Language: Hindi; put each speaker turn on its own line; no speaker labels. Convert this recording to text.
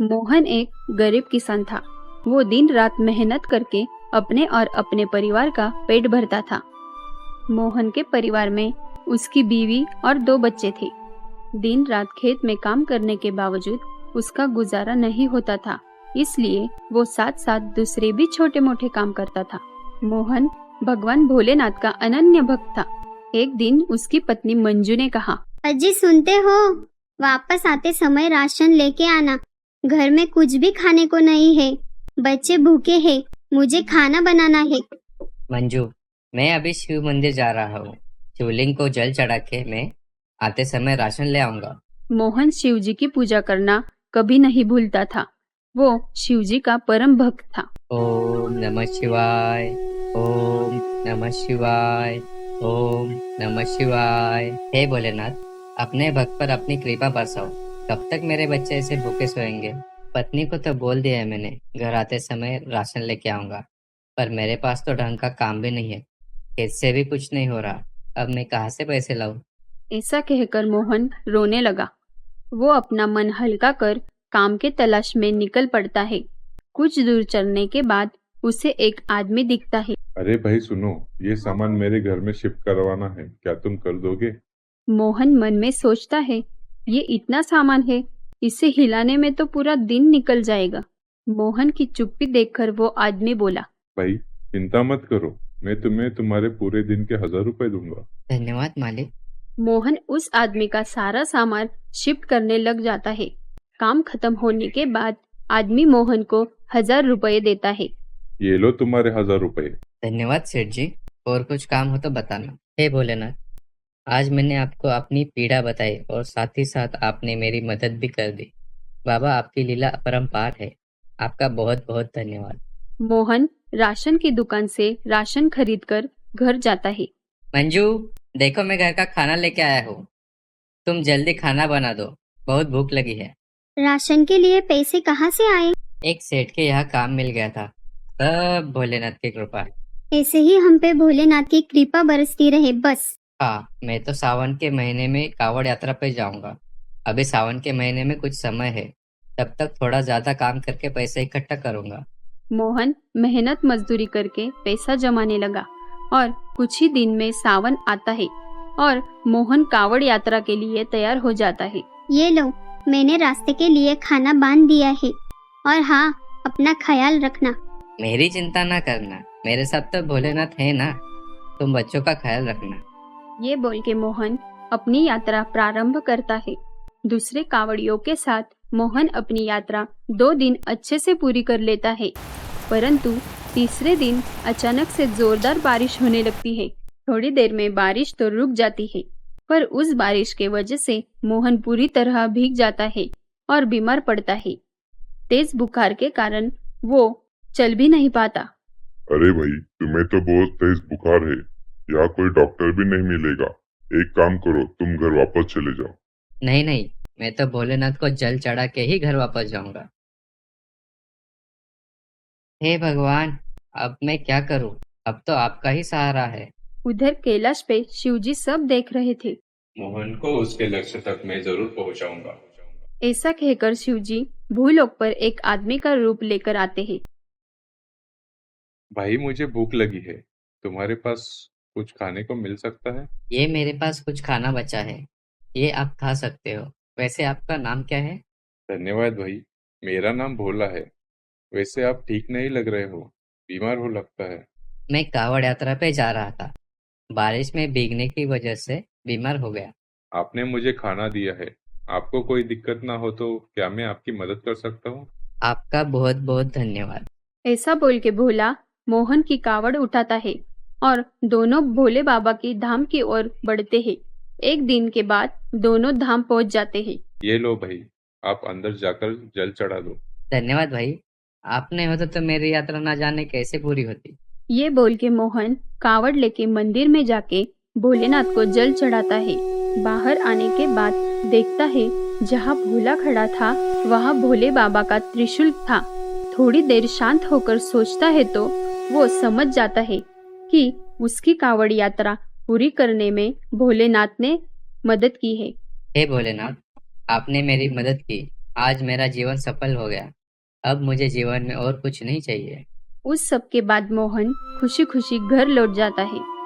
मोहन एक गरीब किसान था। वो दिन रात मेहनत करके अपने और अपने परिवार का पेट भरता था। मोहन के परिवार में उसकी बीवी और 2 बच्चे थे। दिन रात खेत में काम करने के बावजूद उसका गुजारा नहीं होता था, इसलिए वो साथ साथ दूसरे भी छोटे मोटे काम करता था। मोहन भगवान भोलेनाथ का अनन्य भक्त था। एक दिन उसकी पत्नी मंजू ने कहा,
अजी सुनते हो, वापस आते समय राशन लेके आना। घर में कुछ भी खाने को नहीं है, बच्चे भूखे हैं, मुझे खाना बनाना है।
मंजू, मैं अभी शिव मंदिर जा रहा हूँ। शिवलिंग को जल चढ़ा के मैं आते समय राशन ले आऊंगा।
मोहन शिवजी की पूजा करना कभी नहीं भूलता था। वो शिवजी का परम भक्त था।
ओम नमः शिवाय, ओम नमः शिवाय, ओम नमः शिवाय। हे भोलेनाथ, अपने भक्त पर अपनी कृपा बरसाओ। कब तक मेरे बच्चे ऐसे भूखे सोएंगे? पत्नी को तो बोल दिया है मैंने, घर आते समय राशन लेके आऊंगा, पर मेरे पास तो ढंग का काम भी नहीं है। खेत से भी कुछ नहीं हो रहा, अब मैं कहाँ से पैसे लाऊं?
ऐसा कहकर मोहन रोने लगा। वो अपना मन हल्का कर काम के तलाश में निकल पड़ता है। कुछ दूर चलने के बाद उसे एक आदमी दिखता है।
अरे भाई सुनो, ये सामान मेरे घर में शिफ्ट करवाना है, क्या तुम कर दोगे?
मोहन मन में सोचता है, ये इतना सामान है, इसे हिलाने में तो पूरा दिन निकल जाएगा। मोहन की चुप्पी देखकर वो आदमी बोला,
भाई चिंता मत करो, मैं तुम्हें तुम्हारे पूरे दिन के 1000 रुपए दूंगा।
धन्यवाद मालिक।
मोहन उस आदमी का सारा सामान शिफ्ट करने लग जाता है। काम खत्म होने के बाद आदमी मोहन को 1000 रुपए देता है।
ये लो तुम्हारे 1000 रुपए।
धन्यवाद सेठ जी, और कुछ काम हो तो बताना। हे भोलेनाथ, आज मैंने आपको अपनी पीड़ा बताई और साथ ही साथ आपने मेरी मदद भी कर दी। बाबा, आपकी लीला अपरंपार है। आपका बहुत बहुत धन्यवाद।
मोहन राशन की दुकान से राशन खरीद कर घर जाता है।
मंजू, देखो मैं घर का खाना लेके आया हूँ। तुम जल्दी खाना बना दो, बहुत भूख लगी है।
राशन के लिए पैसे कहाँ से आए?
एक सेठ के यहाँ काम मिल गया था, सब भोलेनाथ की कृपा।
ऐसे ही हम पे भोलेनाथ की कृपा बरसती रहे बस।
हाँ, मैं तो सावन के महीने में कावड़ यात्रा पे जाऊंगा। अभी सावन के महीने में कुछ समय है, तब तक थोड़ा ज्यादा काम करके पैसे इकट्ठा करूंगा।
मोहन मेहनत मजदूरी करके पैसा जमाने लगा और कुछ ही दिन में सावन आता है और मोहन कावड़ यात्रा के लिए तैयार हो जाता है।
ये लो, मैंने रास्ते के लिए खाना बांध दिया है, और हाँ, अपना ख्याल रखना।
मेरी चिंता ना करना, मेरे साथ तो भोलेनाथ है ना। तुम बच्चों का ख्याल रखना।
ये बोल के मोहन अपनी यात्रा प्रारंभ करता है। दूसरे कावड़ियों के साथ मोहन अपनी यात्रा 2 दिन अच्छे से पूरी कर लेता है, परंतु तीसरे दिन अचानक से जोरदार बारिश होने लगती है। थोड़ी देर में बारिश तो रुक जाती है, पर उस बारिश के वजह से मोहन पूरी तरह भीग जाता है और बीमार पड़ता है। तेज बुखार के कारण वो चल भी नहीं पाता।
अरे भाई, तुम्हें तो बहुत तेज बुखार है, यहाँ कोई डॉक्टर भी नहीं मिलेगा। एक काम करो, तुम घर वापस चले जाओ।
नहीं नहीं, मैं तो भोलेनाथ को जल चढ़ा के ही घर वापस जाऊंगा। हे भगवान, अब मैं क्या करूं? अब तो आपका ही सहारा है।
उधर कैलाश पे शिवजी सब देख रहे थे।
मोहन को उसके लक्ष्य तक मैं जरूर पहुंचाऊंगा।
ऐसा कहकर शिवजी भूलोक पर एक आदमी का रूप लेकर आते हैं।
भाई मुझे भूख लगी है, तुम्हारे पास कुछ खाने को मिल सकता है?
ये मेरे पास कुछ खाना बचा है, ये आप खा सकते हो। वैसे आपका नाम क्या है?
धन्यवाद भाई, मेरा नाम भोला है। वैसे आप ठीक नहीं लग रहे हो, बीमार हो लगता है।
मैं कावड़ यात्रा पे जा रहा था, बारिश में भीगने की वजह से बीमार हो गया।
आपने मुझे खाना दिया है, आपको कोई दिक्कत ना हो तो क्या मैं आपकी मदद कर सकता हूँ?
आपका बहुत बहुत धन्यवाद।
ऐसा बोल के भोला मोहन की कावड़ उठाता है और दोनों भोले बाबा की धाम की ओर बढ़ते हैं। एक दिन के बाद दोनों धाम पहुंच जाते हैं।
ये लो भाई, आप अंदर जाकर जल चढ़ा दो।
धन्यवाद भाई, आप नहीं होते तो मेरी यात्रा ना जाने कैसे पूरी होती।
ये बोल के मोहन कावड़ लेके मंदिर में जाके भोलेनाथ को जल चढ़ाता है। बाहर आने के बाद देखता है जहाँ भोला खड़ा था वहाँ भोले बाबा का त्रिशूल था। थोड़ी देर शांत होकर सोचता है तो वो समझ जाता है कि उसकी कावड़ यात्रा पूरी करने में भोलेनाथ ने मदद की है।
हे भोलेनाथ, आपने मेरी मदद की, आज मेरा जीवन सफल हो गया। अब मुझे जीवन में और कुछ नहीं चाहिए।
उस सब के बाद मोहन खुशी खुशी घर लौट जाता है।